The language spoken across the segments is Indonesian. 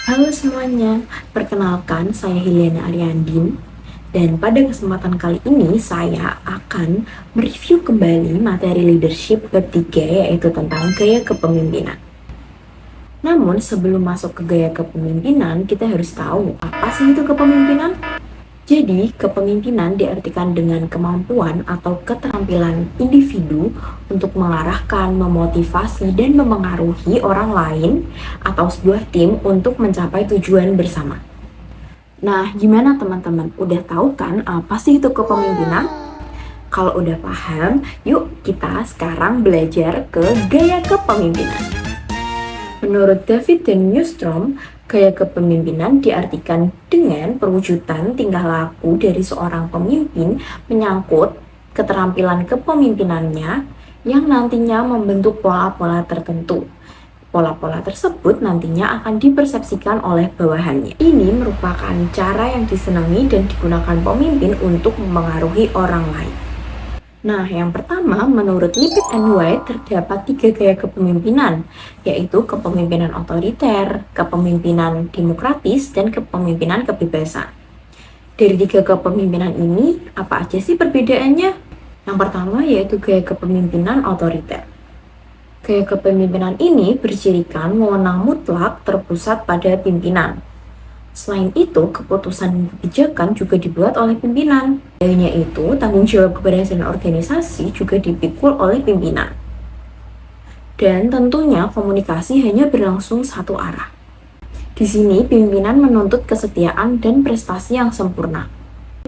Halo semuanya, perkenalkan saya Hiliana Ariandin dan pada kesempatan kali ini saya akan mereview kembali materi leadership bab 3 yaitu tentang gaya kepemimpinan. Namun sebelum masuk ke gaya kepemimpinan, kita harus tahu apa sih itu kepemimpinan? Jadi, kepemimpinan diartikan dengan kemampuan atau keterampilan individu untuk mengarahkan, memotivasi, dan memengaruhi orang lain atau sebuah tim untuk mencapai tujuan bersama. Nah, gimana teman-teman? Udah tahu kan apa sih itu kepemimpinan? Kalau udah paham, yuk kita sekarang belajar ke gaya kepemimpinan. Menurut David dan Newstrom, gaya kepemimpinan diartikan dengan perwujudan tingkah laku dari seorang pemimpin menyangkut keterampilan kepemimpinannya yang nantinya membentuk pola-pola tertentu. Pola-pola tersebut nantinya akan dipersepsikan oleh bawahannya. Ini merupakan cara yang disenangi dan digunakan pemimpin untuk memengaruhi orang lain. Nah, yang pertama, menurut Lippitt and White terdapat 3 gaya kepemimpinan, yaitu kepemimpinan otoriter, kepemimpinan demokratis, dan kepemimpinan kebebasan. Dari 3 kepemimpinan ini, apa aja sih perbedaannya? Yang pertama yaitu gaya kepemimpinan otoriter. Gaya kepemimpinan ini bercirikan wewenang mutlak terpusat pada pimpinan. Selain itu, keputusan dan kebijakan juga dibuat oleh pimpinan. Lainnya itu, tanggung jawab keberhasilan organisasi juga dipikul oleh pimpinan. Dan tentunya komunikasi hanya berlangsung satu arah. Di sini, pimpinan menuntut kesetiaan dan prestasi yang sempurna.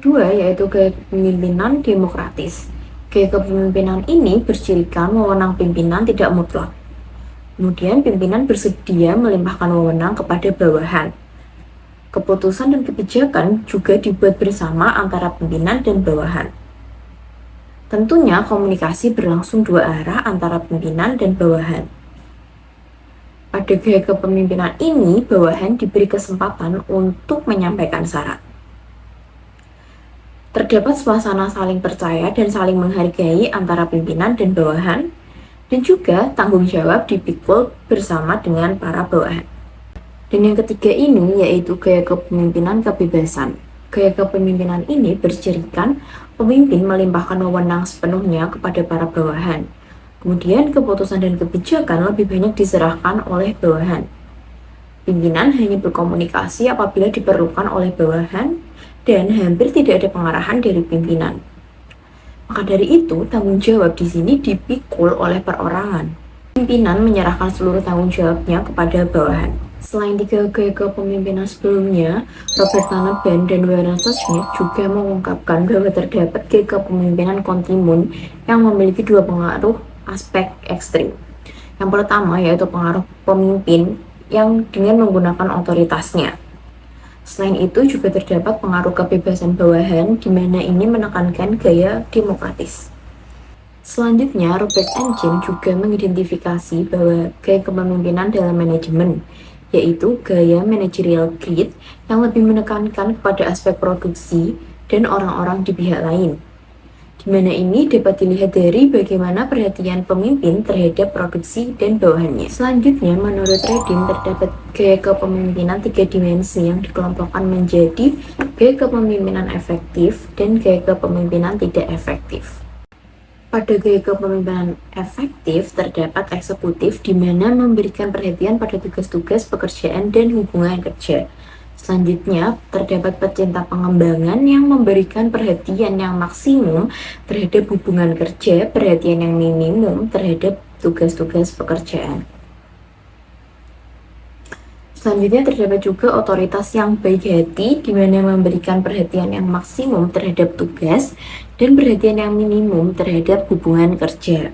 Kedua, yaitu gaya kepemimpinan demokratis. Gaya kepemimpinan ini bercirikan wewenang pimpinan tidak mutlak. Kemudian, pimpinan bersedia melimpahkan wewenang kepada bawahan. Keputusan dan kebijakan juga dibuat bersama antara pimpinan dan bawahan. Tentunya komunikasi berlangsung dua arah antara pimpinan dan bawahan. Pada gaya kepemimpinan ini, bawahan diberi kesempatan untuk menyampaikan syarat. Terdapat suasana saling percaya dan saling menghargai antara pimpinan dan bawahan, dan juga tanggung jawab dipikul bersama dengan para bawahan. Dan yang ketiga ini yaitu gaya kepemimpinan kebebasan. Gaya kepemimpinan ini bercirikan pemimpin melimpahkan wewenang sepenuhnya kepada para bawahan. Kemudian keputusan dan kebijakan lebih banyak diserahkan oleh bawahan. Pimpinan hanya berkomunikasi apabila diperlukan oleh bawahan dan hampir tidak ada pengarahan dari pimpinan. Maka dari itu, tanggung jawab di sini dipikul oleh perorangan. Pimpinan menyerahkan seluruh tanggung jawabnya kepada bawahan. Selain 3 gaya kepemimpinan sebelumnya, Robert Canavan dan Warren Schmidt juga mengungkapkan bahwa terdapat gaya kepemimpinan kontimun yang memiliki 2 pengaruh aspek ekstrim. Yang pertama yaitu pengaruh pemimpin yang dengan menggunakan otoritasnya. Selain itu juga terdapat pengaruh kebebasan bawahan di mana ini menekankan gaya demokratis. Selanjutnya, Robert Engine juga mengidentifikasi bahwa gaya kepemimpinan dalam manajemen, yaitu gaya managerial grid yang lebih menekankan kepada aspek produksi dan orang-orang di pihak lain. Di mana ini dapat dilihat dari bagaimana perhatian pemimpin terhadap produksi dan bawahannya. Selanjutnya, menurut Redin terdapat gaya kepemimpinan 3 dimensi yang dikelompokkan menjadi gaya kepemimpinan efektif dan gaya kepemimpinan tidak efektif. Pada gaya kepemimpinan efektif terdapat eksekutif di mana memberikan perhatian pada tugas-tugas pekerjaan dan hubungan kerja. Selanjutnya, terdapat pecinta pengembangan yang memberikan perhatian yang maksimum terhadap hubungan kerja, perhatian yang minimum terhadap tugas-tugas pekerjaan. Selanjutnya terdapat juga otoritas yang baik hati, di mana memberikan perhatian yang maksimum terhadap tugas dan perhatian yang minimum terhadap hubungan kerja.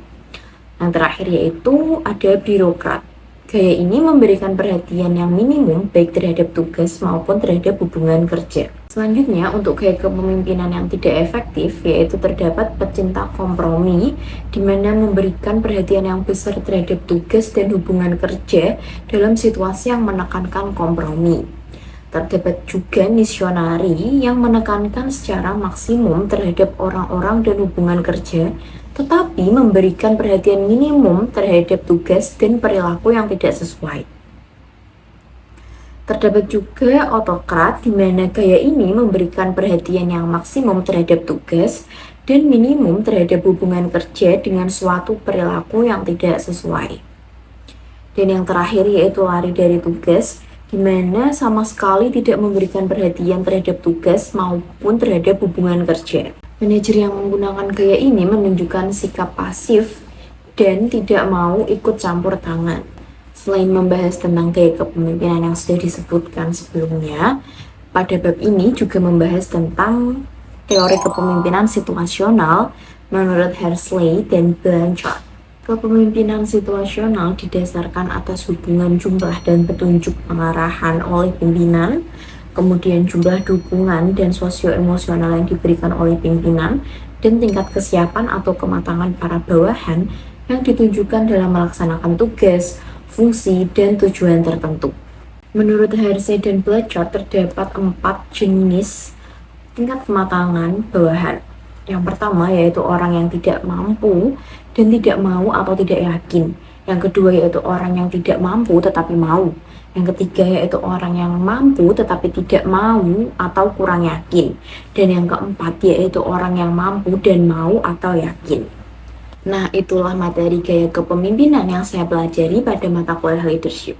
Yang terakhir yaitu ada birokrat. Gaya ini memberikan perhatian yang minimum baik terhadap tugas maupun terhadap hubungan kerja. Selanjutnya, untuk gaya kepemimpinan yang tidak efektif, yaitu terdapat pecinta kompromi, di mana memberikan perhatian yang besar terhadap tugas dan hubungan kerja dalam situasi yang menekankan kompromi. Terdapat juga misionari yang menekankan secara maksimum terhadap orang-orang dan hubungan kerja, tetapi memberikan perhatian minimum terhadap tugas dan perilaku yang tidak sesuai. Terdapat juga autokrat, di mana gaya ini memberikan perhatian yang maksimum terhadap tugas dan minimum terhadap hubungan kerja dengan suatu perilaku yang tidak sesuai. Dan yang terakhir yaitu lari dari tugas, di mana sama sekali tidak memberikan perhatian terhadap tugas maupun terhadap hubungan kerja. Manajer yang menggunakan gaya ini menunjukkan sikap pasif dan tidak mau ikut campur tangan. Selain membahas tentang gaya kepemimpinan yang sudah disebutkan sebelumnya, pada bab ini juga membahas tentang teori kepemimpinan situasional menurut Hershey dan Blanchard. Kepemimpinan situasional didasarkan atas hubungan jumlah dan petunjuk pengarahan oleh pimpinan, kemudian jumlah dukungan dan sosio-emosional yang diberikan oleh pimpinan, dan tingkat kesiapan atau kematangan para bawahan yang ditunjukkan dalam melaksanakan tugas, fungsi, dan tujuan tertentu. Menurut Hershey dan Blanchard terdapat 4 jenis tingkat kematangan bawahan. Yang pertama yaitu orang yang tidak mampu dan tidak mau atau tidak yakin. Yang kedua yaitu orang yang tidak mampu tetapi mau. Yang ketiga yaitu orang yang mampu tetapi tidak mau atau kurang yakin. Dan yang keempat yaitu orang yang mampu dan mau atau yakin. Nah, itulah materi gaya kepemimpinan yang saya pelajari pada mata kuliah leadership.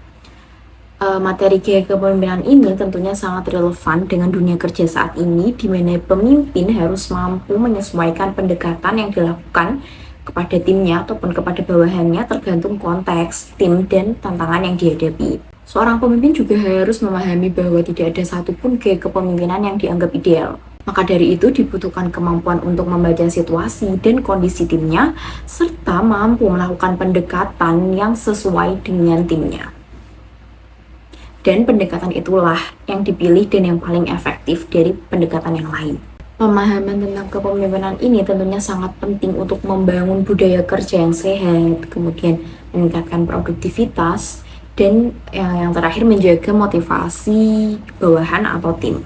Materi gaya kepemimpinan ini tentunya sangat relevan dengan dunia kerja saat ini, di mana pemimpin harus mampu menyesuaikan pendekatan yang dilakukan kepada timnya ataupun kepada bawahannya tergantung konteks, tim, dan tantangan yang dihadapi. Seorang pemimpin juga harus memahami bahwa tidak ada satupun gaya kepemimpinan yang dianggap ideal. Maka dari itu dibutuhkan kemampuan untuk membaca situasi dan kondisi timnya, serta mampu melakukan pendekatan yang sesuai dengan timnya. Dan pendekatan itulah yang dipilih dan yang paling efektif dari pendekatan yang lain. Pemahaman tentang kepemimpinan ini tentunya sangat penting untuk membangun budaya kerja yang sehat, kemudian meningkatkan produktivitas, dan yang terakhir menjaga motivasi bawahan atau tim.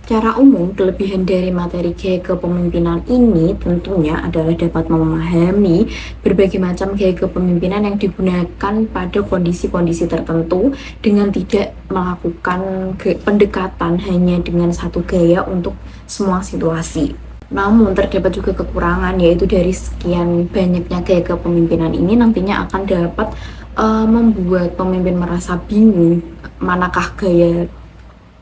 Secara umum, kelebihan dari materi gaya kepemimpinan ini tentunya adalah dapat memahami berbagai macam gaya kepemimpinan yang digunakan pada kondisi-kondisi tertentu dengan tidak melakukan pendekatan hanya dengan satu gaya untuk semua situasi. Namun terdapat juga kekurangan, yaitu dari sekian banyaknya gaya kepemimpinan ini nantinya akan dapat membuat pemimpin merasa bingung manakah gaya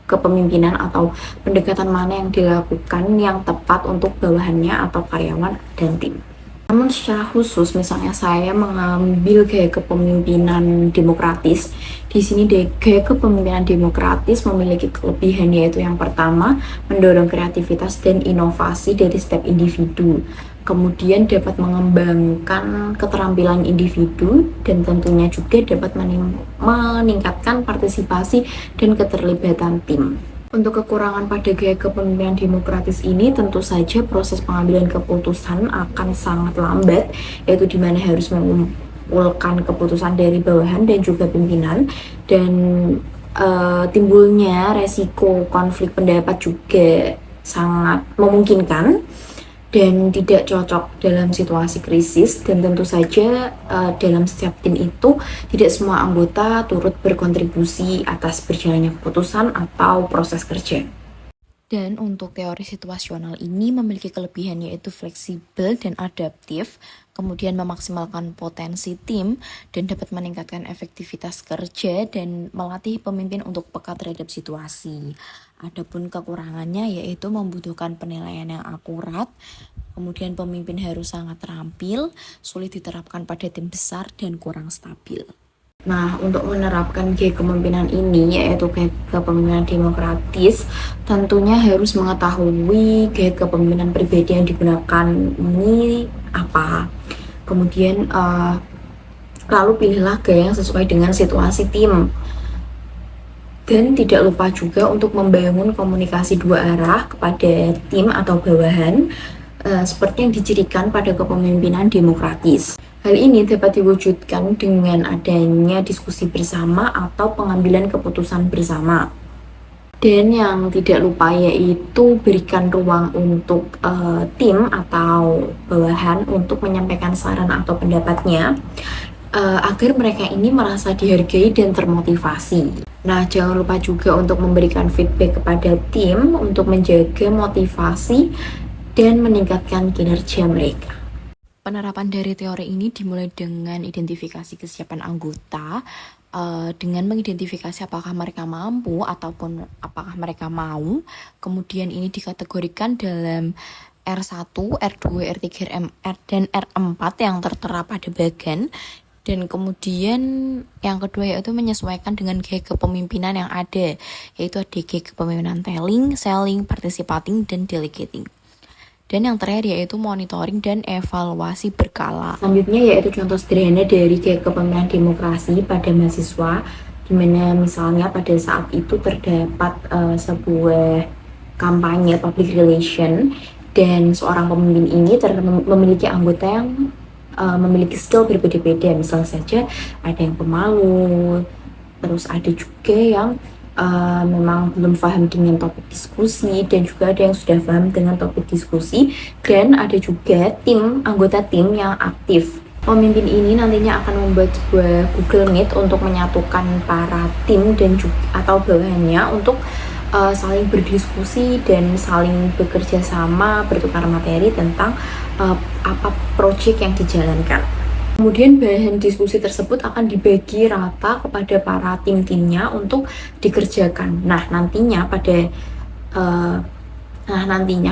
kepemimpinan atau pendekatan mana yang dilakukan yang tepat untuk bawahannya atau karyawan dan tim. Namun secara khusus, misalnya saya mengambil gaya kepemimpinan demokratis. Di sini gaya kepemimpinan demokratis memiliki kelebihan, yaitu yang pertama, mendorong kreativitas dan inovasi dari setiap individu. Kemudian dapat mengembangkan keterampilan individu dan tentunya juga dapat meningkatkan partisipasi dan keterlibatan tim. Untuk kekurangan pada gaya kepemimpinan demokratis ini, tentu saja proses pengambilan keputusan akan sangat lambat, yaitu di mana harus mengumpulkan keputusan dari bawahan dan juga pimpinan, dan timbulnya resiko konflik pendapat juga sangat memungkinkan dan tidak cocok dalam situasi krisis. Dan tentu saja dalam setiap tim itu tidak semua anggota turut berkontribusi atas berjalannya keputusan atau proses kerja. Dan untuk teori situasional ini memiliki kelebihan, yaitu fleksibel dan adaptif, kemudian memaksimalkan potensi tim dan dapat meningkatkan efektivitas kerja dan melatih pemimpin untuk peka terhadap situasi. Adapun kekurangannya yaitu membutuhkan penilaian yang akurat, kemudian pemimpin harus sangat terampil, sulit diterapkan pada tim besar, dan kurang stabil. Nah, untuk menerapkan gaya kepemimpinan ini, yaitu gaya kepemimpinan demokratis, tentunya harus mengetahui gaya kepemimpinan pribadi yang digunakan ini apa. Kemudian, lalu pilihlah gaya yang sesuai dengan situasi tim. Dan tidak lupa juga untuk membangun komunikasi dua arah kepada tim atau bawahan, seperti yang dicirikan pada kepemimpinan demokratis. Hal ini dapat diwujudkan dengan adanya diskusi bersama atau pengambilan keputusan bersama. Dan yang tidak lupa yaitu berikan ruang untuk tim atau bawahan untuk menyampaikan saran atau pendapatnya agar mereka ini merasa dihargai dan termotivasi. Nah, jangan lupa juga untuk memberikan feedback kepada tim untuk menjaga motivasi dan meningkatkan kinerja mereka. Penerapan dari teori ini dimulai dengan identifikasi kesiapan anggota, dengan mengidentifikasi apakah mereka mampu ataupun apakah mereka mau. Kemudian ini dikategorikan dalam R1, R2, R3, R dan R4 yang tertera pada bagan. Dan kemudian yang kedua yaitu menyesuaikan dengan gaya kepemimpinan yang ada, yaitu ada gaya kepemimpinan telling, selling, participating, dan delegating. Dan yang terakhir yaitu monitoring dan evaluasi berkala. Selanjutnya yaitu contoh sederhana dari gaya kepemimpinan demokrasi pada mahasiswa, dimana misalnya pada saat itu terdapat sebuah kampanye public relation dan seorang pemimpin ini memiliki anggota yang memiliki skill berbeda-beda. Misalnya saja ada yang pemalu, terus ada juga yang memang belum paham dengan topik diskusi, dan juga ada yang sudah paham dengan topik diskusi, dan ada juga anggota tim yang aktif. Pemimpin ini nantinya akan membuat sebuah Google Meet untuk menyatukan para tim dan juga atau bawahannya untuk saling berdiskusi dan saling bekerja sama, bertukar materi tentang apa proyek yang dijalankan. Kemudian bahan diskusi tersebut akan dibagi rata kepada para tim-timnya untuk dikerjakan. Nah, nantinya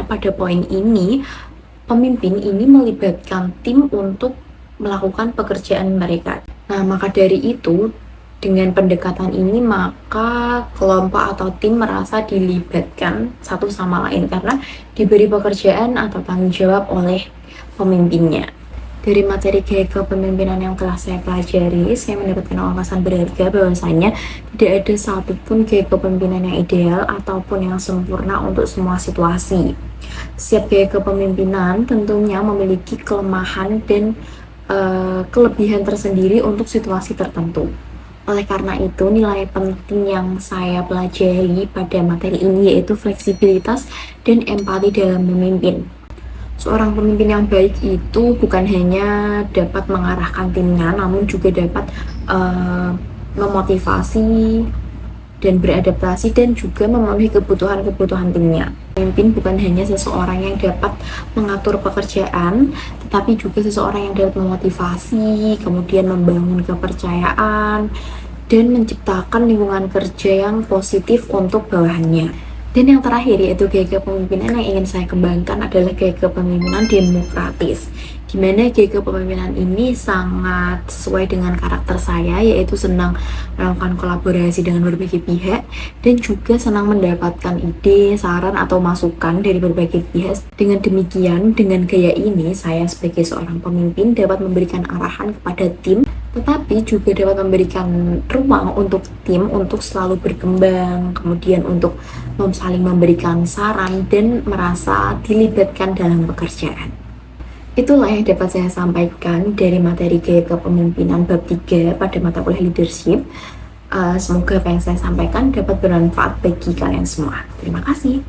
pada poin ini pemimpin ini melibatkan tim untuk melakukan pekerjaan mereka. Nah, maka dari itu dengan pendekatan ini maka kelompok atau tim merasa dilibatkan satu sama lain karena diberi pekerjaan atau tanggung jawab oleh pemimpinnya. Dari materi gaya kepemimpinan yang telah saya pelajari, saya mendapatkan wawasan berharga bahwasanya tidak ada satupun gaya kepemimpinan yang ideal ataupun yang sempurna untuk semua situasi. Setiap gaya kepemimpinan tentunya memiliki kelemahan dan kelebihan tersendiri untuk situasi tertentu. Oleh karena itu, nilai penting yang saya pelajari pada materi ini yaitu fleksibilitas dan empati dalam memimpin. Seorang pemimpin yang baik itu bukan hanya dapat mengarahkan timnya, namun juga dapat memotivasi dan beradaptasi dan juga memenuhi kebutuhan-kebutuhan timnya. Pemimpin bukan hanya seseorang yang dapat mengatur pekerjaan, tetapi juga seseorang yang dapat memotivasi, kemudian membangun kepercayaan, dan menciptakan lingkungan kerja yang positif untuk bawahannya. Dan yang terakhir yaitu gaya kepemimpinan yang ingin saya kembangkan adalah gaya kepemimpinan demokratis, di mana gaya kepemimpinan ini sangat sesuai dengan karakter saya, yaitu senang melakukan kolaborasi dengan berbagai pihak dan juga senang mendapatkan ide, saran, atau masukan dari berbagai pihak. Dengan demikian, dengan gaya ini saya sebagai seorang pemimpin dapat memberikan arahan kepada tim, tetapi juga dapat memberikan ruang untuk tim untuk selalu berkembang, kemudian untuk saling memberikan saran dan merasa dilibatkan dalam pekerjaan. Itulah yang dapat saya sampaikan dari materi gaya kepemimpinan bab 3 pada mata kuliah leadership. Semoga apa yang saya sampaikan dapat bermanfaat bagi kalian semua. Terima kasih.